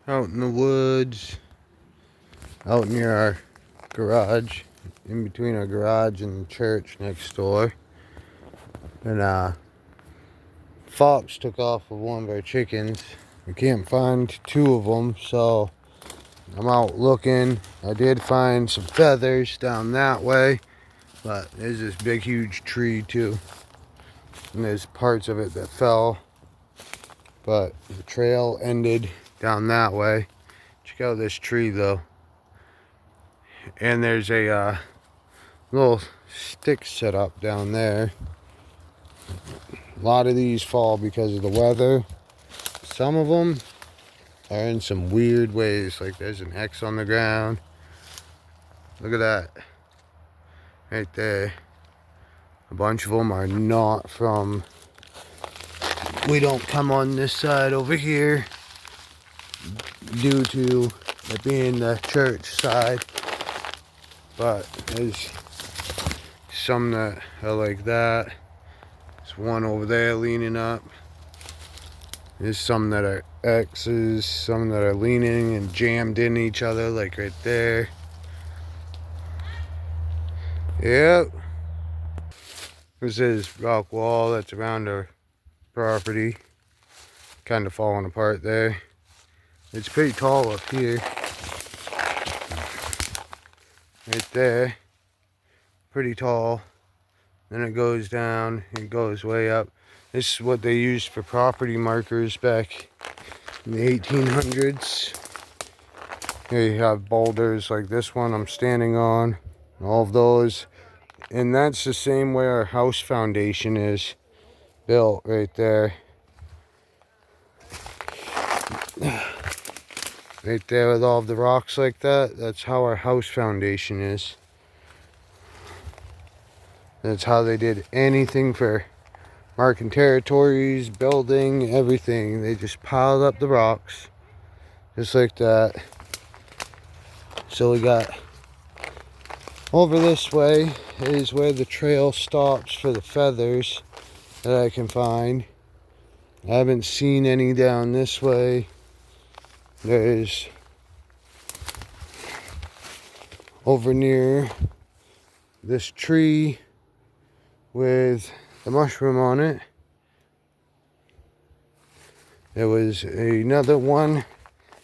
out in the woods, out near our garage, in between our garage and the church next door. And fox took off with one of our chickens. We can't find two of them, so I'm out looking. I did find some feathers down that way, but there's this big huge tree too, and there's parts of it that fell, but the trail ended down that way. Check out this tree though, and there's a little stick set up down there. A lot of these fall because of the weather. Some of them are in some weird ways, like there's an X on the ground. Look at that right there. A bunch of them are not from, we don't come on this side over here due to it being the church side, but there's some that are like that. There's one over there leaning up. There's some that are X's, some that are leaning and jammed in each other, like right there. Yep. This is rock wall that's around our property. Kind of falling apart there. It's pretty tall up here. Right there. Pretty tall. Then it goes down, it goes way up. This is what they used for property markers back in the 1800s. Here you have boulders like this one I'm standing on, all of those. And that's the same way our house foundation is built right there. Right there with all of the rocks like that, that's how our house foundation is. That's how they did anything for marking territories, building, everything. They just piled up the rocks, just like that. So we got over this way is where the trail stops for the feathers that I can find. I haven't seen any down this way. There's over near this tree with the mushroom on it. There was another one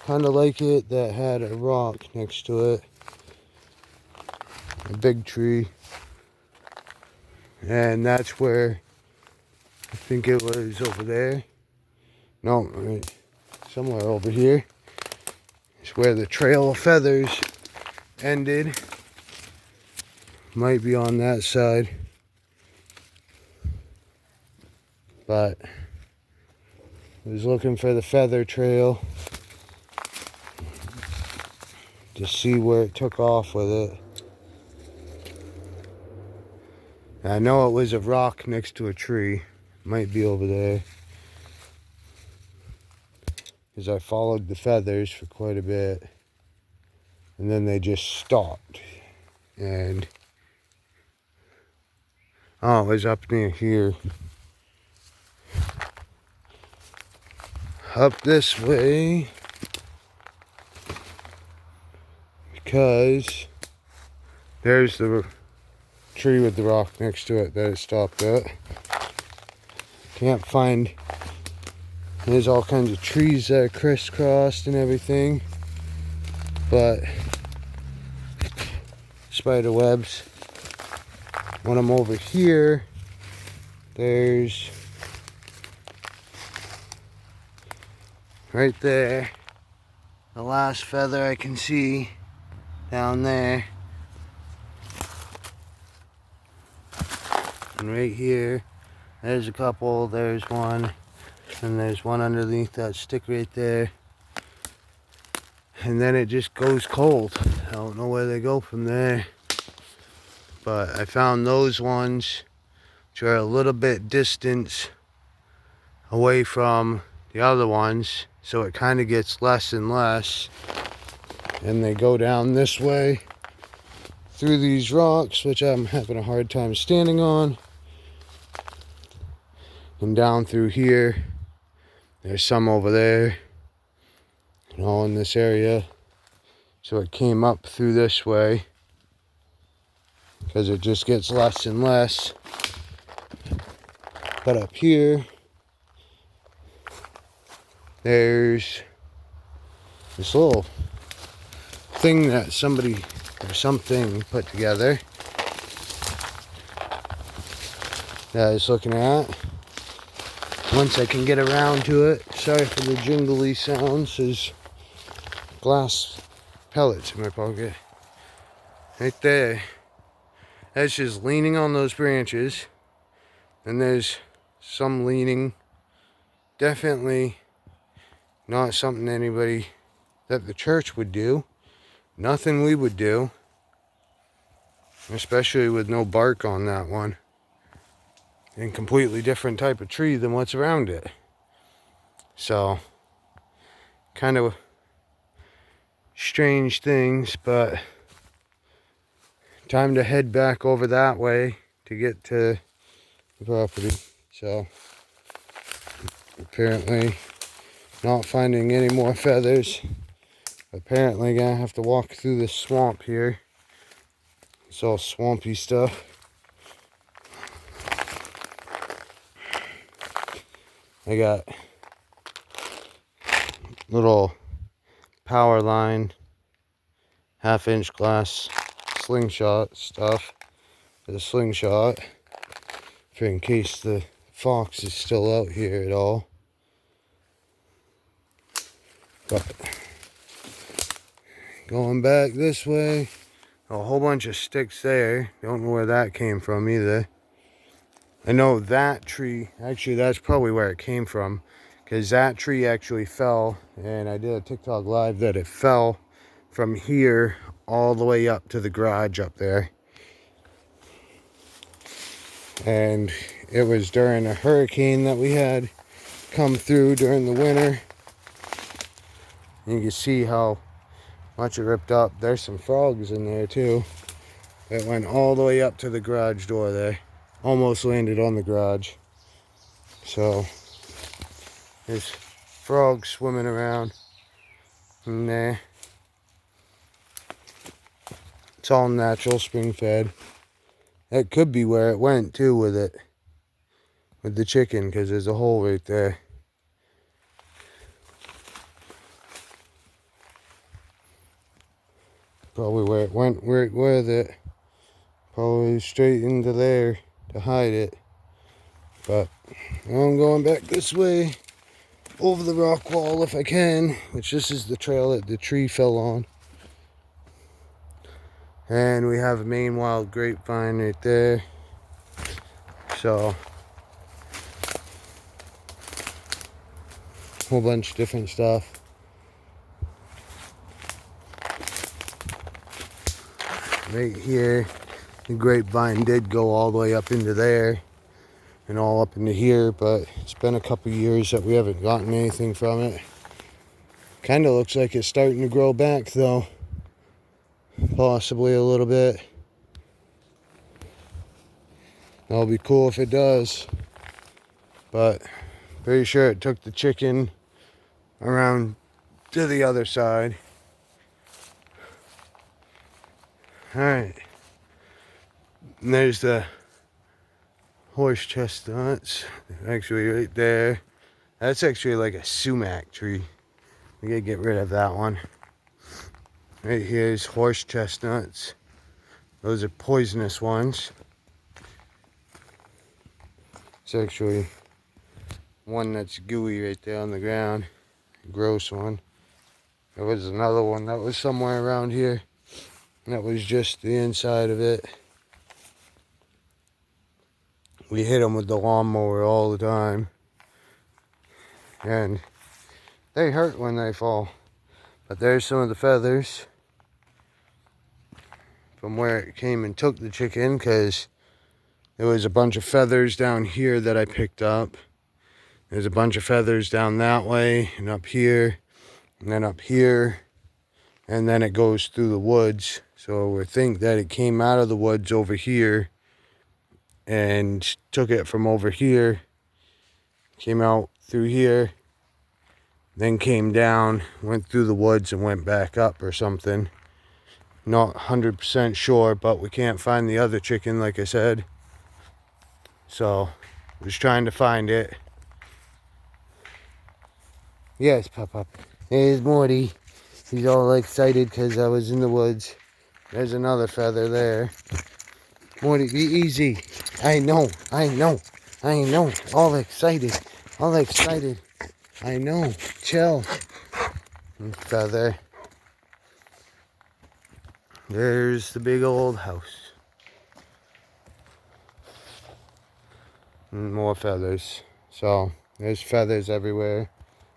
kind of like it that had a rock next to it. A big tree. And that's where, I think it was over there. No, right, somewhere over here. It's where the trail of feathers ended. Might be on that side. But I was looking for the feather trail to see where it took off with it. And I know it was a rock next to a tree. Might be over there. Because I followed the feathers for quite a bit. And then they just stopped. And oh, it was up near here. Up this way. Because there's the tree with the rock next to it that it stopped at. Can't find. There's all kinds of trees that are crisscrossed and everything, but spider webs. When I'm over here, there's right there the last feather I can see down there. And right here, there's a couple, there's one, and there's one underneath that stick right there. And then it just goes cold. I don't know where they go from there. But I found those ones, which are a little bit distance away from the other ones. So it kind of gets less and less. And they go down this way through these rocks, which I'm having a hard time standing on. And down through here. There's some over there. all in this area. So it came up through this way because it just gets less and less. But up here, there's this little thing that somebody or something put together that I was looking at. Once I can get around to it, sorry for the jingly sounds, there's glass pellets in my pocket. Right there. That's just leaning on those branches. And there's some leaning. Definitely not something that the church would do. Nothing we would do. Especially with no bark on that one. And completely different type of tree than what's around it. So, kind of strange things, but time to head back over that way to get to the property. So, apparently not finding any more feathers. Apparently gonna have to walk through this swamp here. It's all swampy stuff. I got little power line, 1/2-inch glass slingshot stuff with a slingshot for in case the fox is still out here at all. But going back this way, a whole bunch of sticks there. Don't know where that came from either. I know that tree, actually that's probably where it came from, because that tree actually fell, and I did a TikTok live that it fell from here all the way up to the garage up there. And it was during a hurricane that we had come through during the winter. You can see how much it ripped up. There's some frogs in there too. It went all the way up to the garage door there. Almost landed on the garage. So there's frogs swimming around in there. It's all natural, spring fed. That could be where it went too with it. With the chicken, because there's a hole right there. Probably where it went right with it. Probably straight into there to hide it. But I'm going back this way over the rock wall if I can, which this is the trail that the tree fell on. And we have a Maine wild grapevine right there. So, a whole bunch of different stuff. Right here, the grapevine did go all the way up into there and all up into here, but it's been a couple years that we haven't gotten anything from it. Kind of looks like it's starting to grow back though. Possibly a little bit. That'll be cool if it does. But pretty sure it took the chicken around to the other side. Alright. And there's the horse chestnuts. Actually right there. That's actually like a sumac tree. We gotta get rid of that one. Right here's horse chestnuts. Those are poisonous ones. It's actually one that's gooey right there on the ground. Gross one. There was another one that was somewhere around here. That was just the inside of it. We hit them with the lawnmower all the time. And they hurt when they fall. But there's some of the feathers from where it came and took the chicken, because there was a bunch of feathers down here that I picked up. There's a bunch of feathers down that way and up here and then up here. And then it goes through the woods. So we think that it came out of the woods over here and took it from over here, came out through here, then came down, went through the woods and went back up or something. Not 100% sure, but we can't find the other chicken, like I said. So, just trying to find it. Yes, Pop. There's Morty. He's all excited because I was in the woods. There's another feather there. Morty, be easy. I know. All excited. I know. Chill. Feather. There's the big old house. And more feathers. So, there's feathers everywhere.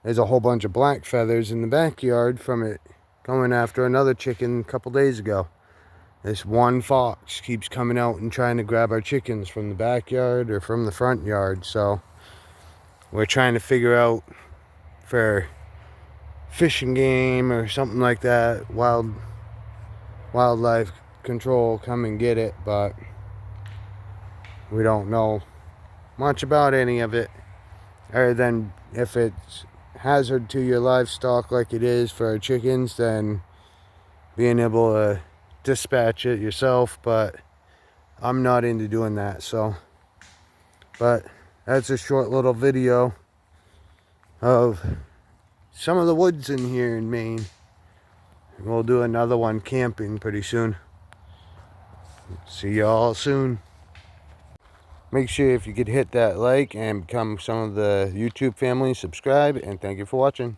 There's a whole bunch of black feathers in the backyard from it going after another chicken a couple days ago. This one fox keeps coming out and trying to grab our chickens from the backyard or from the front yard. So, we're trying to figure out for fishing game or something like that, wildlife control come and get it, but we don't know much about any of it other than if it's hazard to your livestock like it is for our chickens, then being able to dispatch it yourself. But I'm not into doing that, so. But that's a short little video of some of the woods in here in Maine. We'll do another one camping pretty soon. See y'all soon. Make sure if you could hit that like and become some of the YouTube family, subscribe, and thank you for watching.